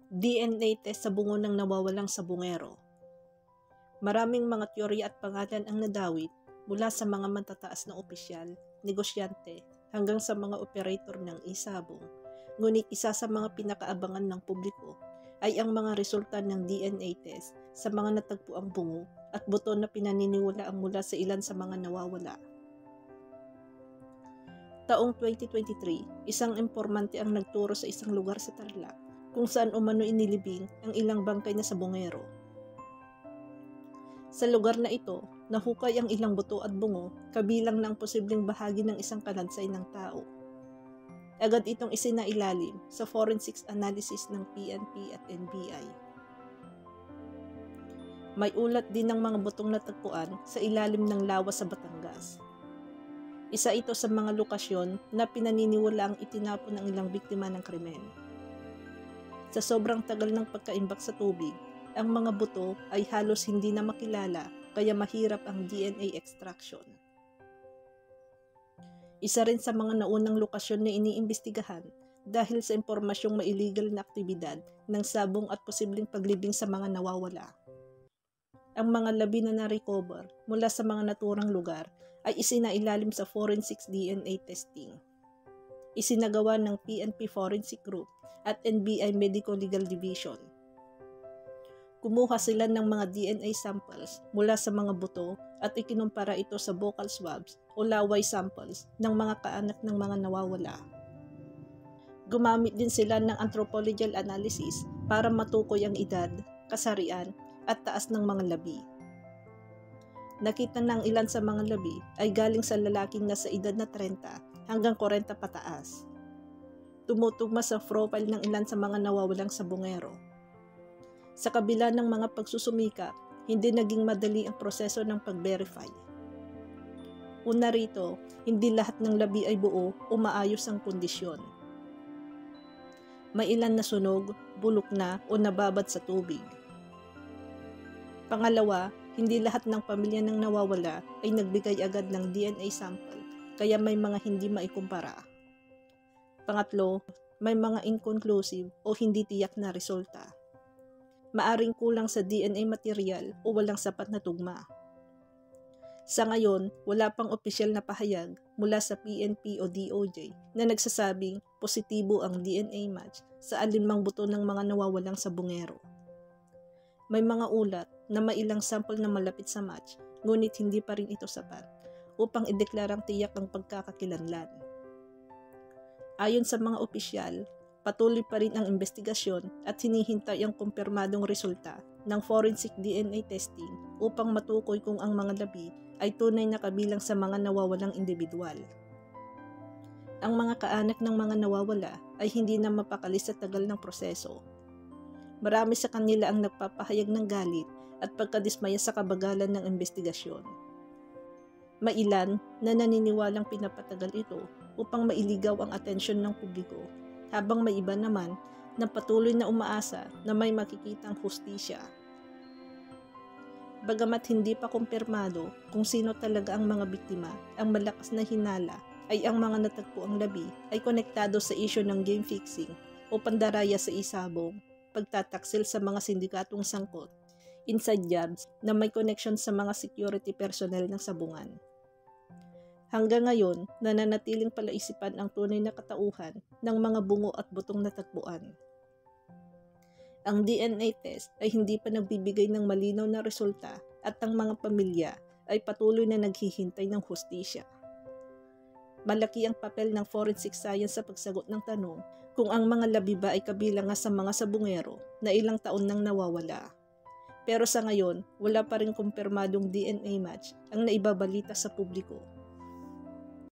DNA test sa bungo ng nawawalang sabungero. Maraming mga teorya at pangalan ang nadawit mula sa mga matataas na opisyal, negosyante, hanggang sa mga operator ng isabong. Ngunit isa sa mga pinakaabangan ng publiko ay ang mga resulta ng DNA test sa mga natagpuang bungo at buto na pinaniniwalaang mula sa ilan sa mga nawawala. Taong 2023, isang impormante ang nagturo sa isang lugar sa Tarlac kung saan umano inilibing ang ilang bangkay na sabungero. Sa lugar na ito, nahukay ang ilang buto at bungo kabilang ng posibleng bahagi ng isang kalansay ng tao. Agad itong isinailalim sa forensics analysis ng PNP at NBI. May ulat din ng mga butong natagpuan sa ilalim ng lawas sa Batangas. Isa ito sa mga lokasyon na pinaniniwalaang itinapon ng ilang biktima ng krimen. Sa sobrang tagal ng pagkaimbak sa tubig, ang mga buto ay halos hindi na makilala kaya mahirap ang DNA extraction. Isa rin sa mga naunang lokasyon na iniimbestigahan dahil sa impormasyong may illegal na aktibidad ng sabong at posibleng paglibing sa mga nawawala. Ang mga labi na na-recover mula sa mga naturang lugar ay isinailalim sa forensics DNA testing. Isinagawa ng PNP Forensic Group at NBI Medical Legal Division. Kumuha sila ng mga DNA samples mula sa mga buto at ikinumpara ito sa buccal swabs o laway samples ng mga kaanak ng mga nawawala. Gumamit din sila ng anthropological analysis para matukoy ang edad, kasarian at taas ng mga labi. Nakita ng ilan sa mga labi ay galing sa lalaking nasa edad na 30 hanggang 40 pataas. Tumutugma sa profile ng ilan sa mga nawawalang sabungero. Sa kabila ng mga pagsusumikap, hindi naging madali ang proseso ng pag-verify. Una rito, hindi lahat ng labi ay buo o maayos ang kondisyon. May ilan na sunog, bulok na o nababad sa tubig. Pangalawa, hindi lahat ng pamilya ng nawawala ay nagbigay agad ng DNA sample, kaya may mga hindi maikumpara. Pangatlo, may mga inconclusive o hindi tiyak na resulta. Maaring kulang sa DNA material o walang sapat na tugma. Sa ngayon, wala pang opisyal na pahayag mula sa PNP o DOJ na nagsasabing positibo ang DNA match sa alinmang buto ng mga nawawalang sabungero. May mga ulat na may ilang sample na malapit sa match, ngunit hindi pa rin ito sapat upang ideklarang tiyak ang pagkakakilanlan. Ayon sa mga opisyal, patuloy pa rin ang investigasyon at hinihintay ang kumpirmadong resulta ng forensic DNA testing upang matukoy kung ang mga labi ay tunay na kabilang sa mga nawawalang individual. Ang mga kaanak ng mga nawawala ay hindi na mapakali sa tagal ng proseso. Marami sa kanila ang nagpapahayag ng galit at pagkadismaya sa kabagalan ng investigasyon. May ilan na naniniwalang pinapatagal ito upang mailigaw ang atensyon ng publiko, habang may iba naman na patuloy na umaasa na may makikitang hustisya. Bagamat hindi pa kumpirmado kung sino talaga ang mga biktima, ang malakas na hinala ay ang mga natagpuang labi ay konektado sa isyu ng game fixing o pandaraya sa isabong, pagtataksil sa mga sindikatong sangkot, inside jobs na may connection sa mga security personnel ng sabungan. Hanggang ngayon, nananatiling palaisipan ang tunay na katauhan ng mga bungo at butong natagpuan. Ang DNA test ay hindi pa nagbibigay ng malinaw na resulta at ang mga pamilya ay patuloy na naghihintay ng hustisya. Malaki ang papel ng forensic science sa pagsagot ng tanong kung ang mga labi ba ay kabilang nga sa mga sabungero na ilang taon nang nawawala. Pero sa ngayon, wala pa rin kumpirmadong DNA match ang naibabalita sa publiko.